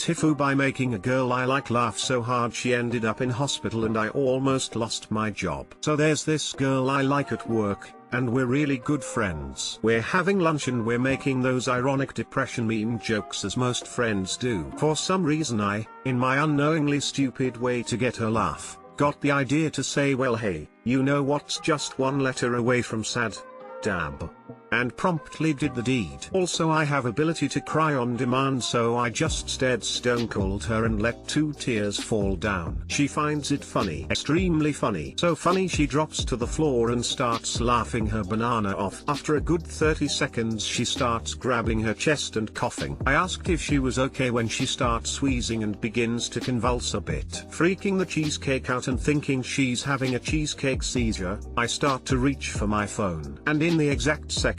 TIFU by making a girl I like laugh so hard she ended up in hospital and I almost lost my job. So there's this girl I like at work, and we're really good friends. We're having lunch and we're making those ironic depression meme jokes as most friends do. For some reason I, in my unknowingly stupid way to get her laugh, got the idea to say, well hey, you know what's just one letter away from sad? Dab. And promptly did the deed. Also I have ability to cry on demand, so I just stared stone cold her and let 2 tears fall down. She finds it funny, extremely funny. So funny she drops to the floor and starts laughing her banana off. After a good 30 seconds she starts grabbing her chest and coughing. I asked if she was okay when she starts wheezing and begins to convulse a bit. Freaking the cheesecake out and thinking she's having a cheesecake seizure, I start to reach for my phone. And in the exact second,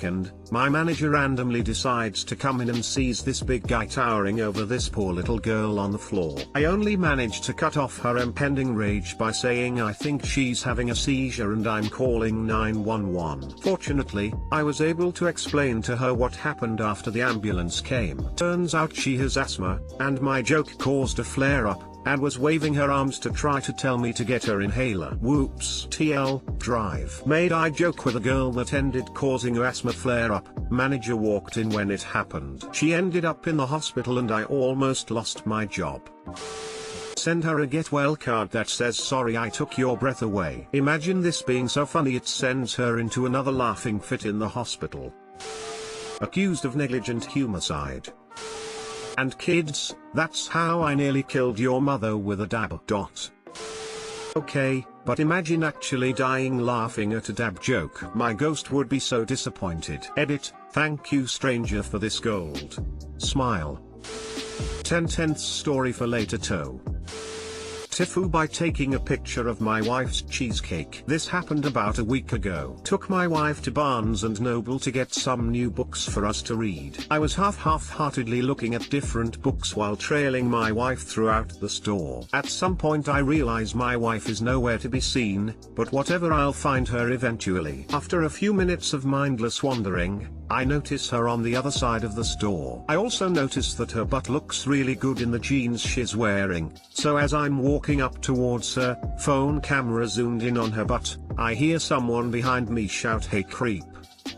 my manager randomly decides to come in and sees this big guy towering over this poor little girl on the floor. I only managed to cut off her impending rage by saying I think she's having a seizure and I'm calling 911. Fortunately, I was able to explain to her what happened after the ambulance came. Turns out she has asthma, and my joke caused a flare-up, and was waving her arms to try to tell me to get her inhaler. Whoops. TL, drive. Made I joke with a girl that ended causing a asthma flare-up. Manager walked in when it happened. She ended up in the hospital and I almost lost my job. Send her a get well card that says sorry I took your breath away. Imagine this being so funny it sends her into another laughing fit in the hospital. Accused of negligent humicide. And kids, that's how I nearly killed your mother with a dab. Okay, but imagine actually dying laughing at a dab joke. My ghost would be so disappointed. Edit, thank you stranger for this gold. Smile. 10/10 story for later toe. TIFU by taking a picture of my wife's cheesecake. This happened about a week ago. Took my wife to Barnes & Noble to get some new books for us to read. I was half-heartedly looking at different books while trailing my wife throughout the store. At some point I realize my wife is nowhere to be seen, but whatever, I'll find her eventually. After a few minutes of mindless wandering, I notice her on the other side of the store. I also notice that her butt looks really good in the jeans she's wearing, so as I'm walking up towards her, phone camera zoomed in on her butt, I hear someone behind me shout, "Hey creep.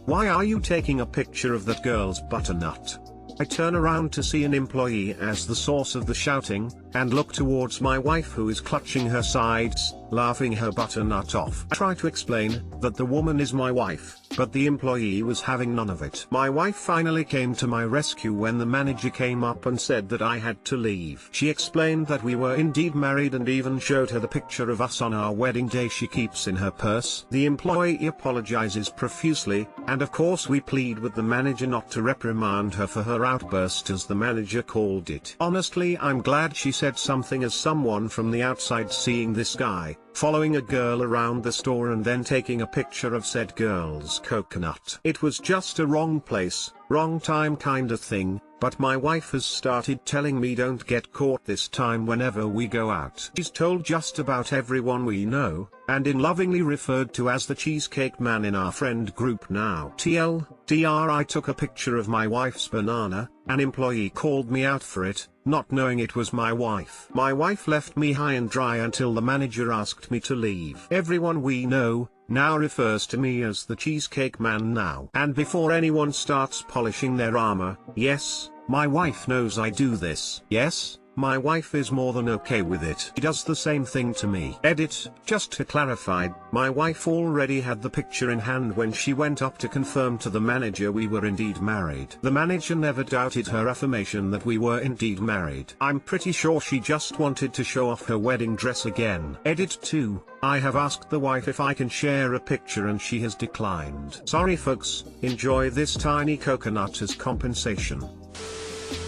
Why are you taking a picture of that girl's butternut?" I turn around to see an employee as the source of the shouting, and look towards my wife who is clutching her sides, laughing her butternut off. I try to explain that the woman is my wife, but the employee was having none of it. My wife finally came to my rescue when the manager came up and said that I had to leave. She explained that we were indeed married and even showed her the picture of us on our wedding day she keeps in her purse. The employee apologizes profusely, and of course we plead with the manager not to reprimand her for her outburst, as the manager called it. Honestly, I'm glad she said something, as someone from the outside seeing this guy following a girl around the store and then taking a picture of said girl's coconut. It was just a wrong place, wrong time kind of thing, but my wife has started telling me don't get caught this time whenever we go out. She's told just about everyone we know, and in lovingly referred to as the Cheesecake Man in our friend group now. TLDR, I took a picture of my wife's banana, an employee called me out for it, not knowing it was my wife. My wife left me high and dry until the manager asked me to leave. Everyone we know now refers to me as the Cheesecake Man now. And before anyone starts polishing their armor, yes, my wife knows I do this. Yes, my wife is more than okay with it. She does the same thing to me. Edit, just to clarify, my wife already had the picture in hand when she went up to confirm to the manager we were indeed married. The manager never doubted her affirmation that we were indeed married. I'm pretty sure she just wanted to show off her wedding dress again. Edit 2, I have asked the wife if I can share a picture and she has declined. Sorry folks, enjoy this tiny coconut as compensation.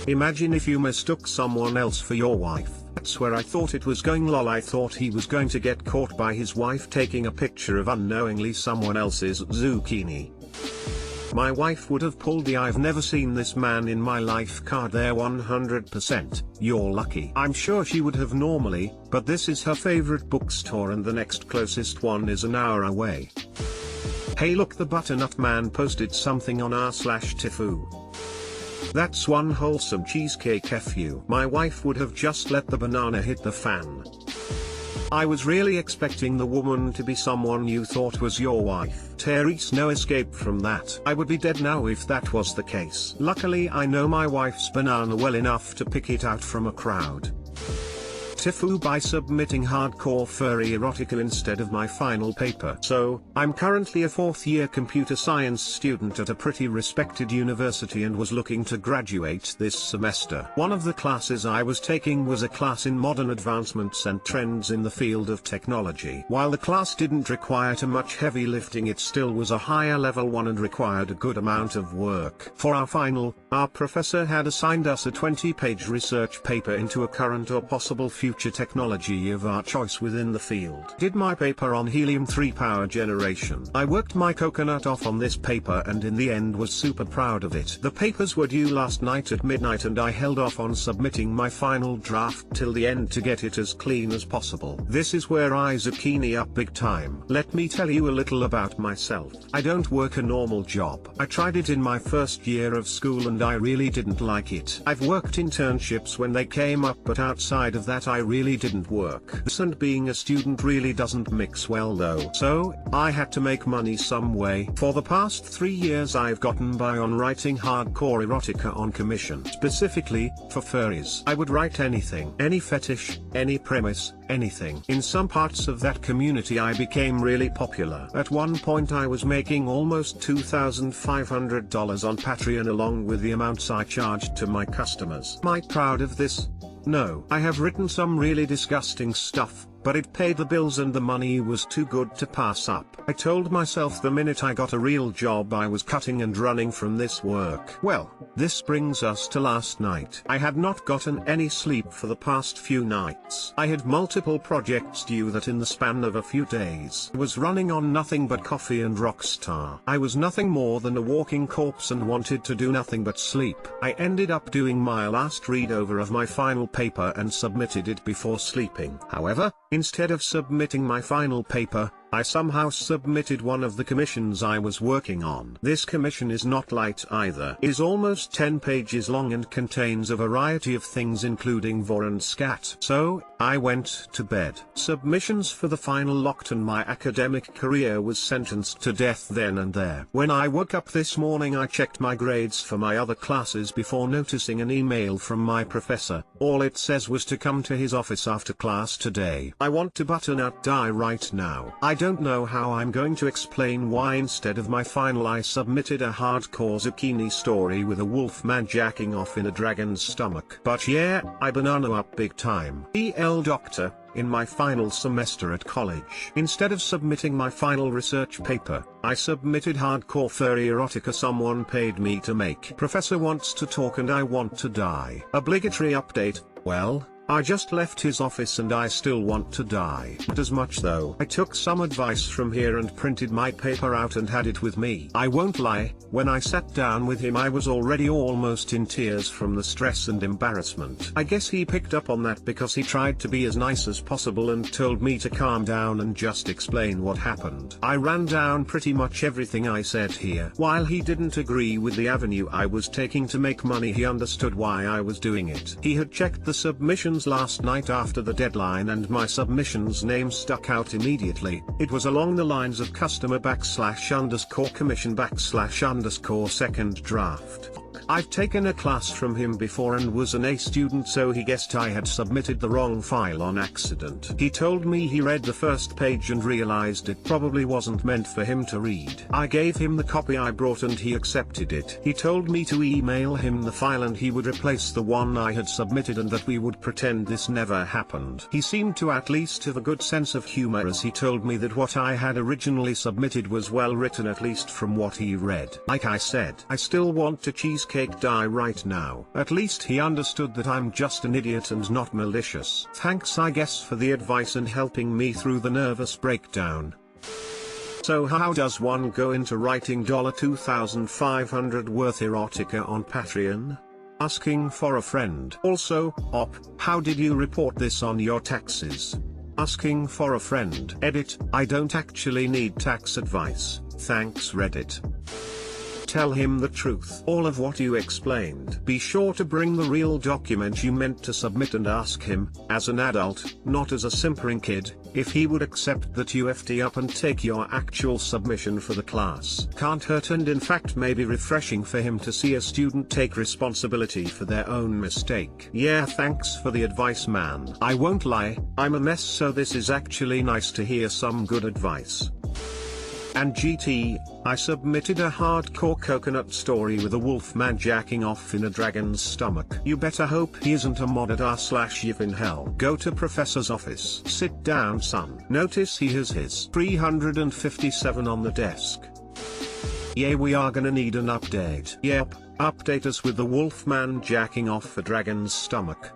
Imagine if you mistook someone else for your wife. That's where I thought it was going. Lol, I thought he was going to get caught by his wife taking a picture of unknowingly someone else's zucchini. My wife would have pulled the "I've never seen this man in my life" card there 100%, you're lucky. I'm sure she would have normally, but this is her favorite bookstore and the next closest one is an hour away. Hey look, the butternut man posted something on r/TIFU. That's one wholesome cheesecake FU. My wife would have just let the banana hit the fan. I was really expecting the woman to be someone you thought was your wife. There's no escape from that. I would be dead now if that was the case. Luckily I know my wife's banana well enough to pick it out from a crowd. TIFU by submitting hardcore furry erotica instead of my final paper. So, I'm currently a 4th year computer science student at a pretty respected university and was looking to graduate this semester. One of the classes I was taking was a class in modern advancements and trends in the field of technology. While the class didn't require too much heavy lifting, it still was a higher level one and required a good amount of work. For our final, our professor had assigned us a 20-page research paper into a current or possible future technology of our choice within the field. Did my paper on helium-3 power generation. I worked my coconut off on this paper and in the end was super proud of it. The papers were due last night at midnight and I held off on submitting my final draft till the end to get it as clean as possible. This is where I zucchini up big time. Let me tell you a little about myself. I don't work a normal job. I tried it in my first year of school and I really didn't like it. I've worked internships when they came up, but outside of that I really didn't work. This and being a student really doesn't mix well though. So, I had to make money some way. For the past 3 years I've gotten by on writing hardcore erotica on commission. Specifically, for furries. I would write anything. Any fetish, any premise, anything. In some parts of that community I became really popular. At one point I was making almost $2,500 on Patreon along with the amounts I charged to my customers. Am I proud of this? No. I have written some really disgusting stuff, but it paid the bills and the money was too good to pass up. I told myself the minute I got a real job I was cutting and running from this work. Well, this brings us to last night. I had not gotten any sleep for the past few nights. I had multiple projects due that in the span of a few days was running on nothing but coffee and Rockstar. I was nothing more than a walking corpse and wanted to do nothing but sleep. I ended up doing my last read over of my final paper and submitted it before sleeping. However, instead of submitting my final paper, I somehow submitted one of the commissions I was working on. This commission is not light either. It is almost 10 pages long and contains a variety of things including vor and scat. So, I went to bed. Submissions for the final locked and my academic career was sentenced to death then and there. When I woke up this morning I checked my grades for my other classes before noticing an email from my professor. All it says was to come to his office after class today. I want to button out die right now. I don't know how I'm going to explain why instead of my final I submitted a hardcore zucchini story with a wolf man jacking off in a dragon's stomach. But yeah, I banana up big time. Doctor, in my final semester at college. Instead of submitting my final research paper, I submitted hardcore furry erotica someone paid me to make. Professor wants to talk and I want to die. Obligatory update, well, I just left his office and I still want to die. Not as much though. I took some advice from here and printed my paper out and had it with me. I won't lie, when I sat down with him I was already almost in tears from the stress and embarrassment. I guess he picked up on that because he tried to be as nice as possible and told me to calm down and just explain what happened. I ran down pretty much everything I said here. While he didn't agree with the avenue I was taking to make money, he understood why I was doing it. He had checked the submission last night after the deadline and my submission's name stuck out immediately. It was along the lines of customer / commission / second draft. I've taken a class from him before and was an A student, so he guessed I had submitted the wrong file on accident. He told me he read the first page and realized it probably wasn't meant for him to read. I gave him the copy I brought and he accepted it. He told me to email him the file and he would replace the one I had submitted and that we would pretend this never happened. He seemed to at least have a good sense of humor, as he told me that what I had originally submitted was well written, at least from what he read. Like I said, I still want to cheesecake die right now. At least he understood that I'm just an idiot and not malicious. Thanks I guess for the advice and helping me through the nervous breakdown. So how does one go into writing $2,500 worth erotica on Patreon? Asking for a friend. Also, how did you report this on your taxes? Asking for a friend. Edit, I don't actually need tax advice, thanks Reddit. tell him the truth. All of what you explained. Be sure to bring the real document you meant to submit and ask him, as an adult, not as a simpering kid, if he would accept that you FD up and take your actual submission for the class. Can't hurt, and in fact may be refreshing for him to see a student take responsibility for their own mistake. Yeah, thanks for the advice, man. I won't lie, I'm a mess, so this is actually nice to hear some good advice. And GT, I submitted a hardcore coconut story with a wolf man jacking off in a dragon's stomach. You better hope he isn't a mod at r/yiv in hell. Go to professor's office. Sit down, son. Notice he has his 357 on the desk. Yeah, we are gonna need an update. Yep, update us with the wolf man jacking off a dragon's stomach.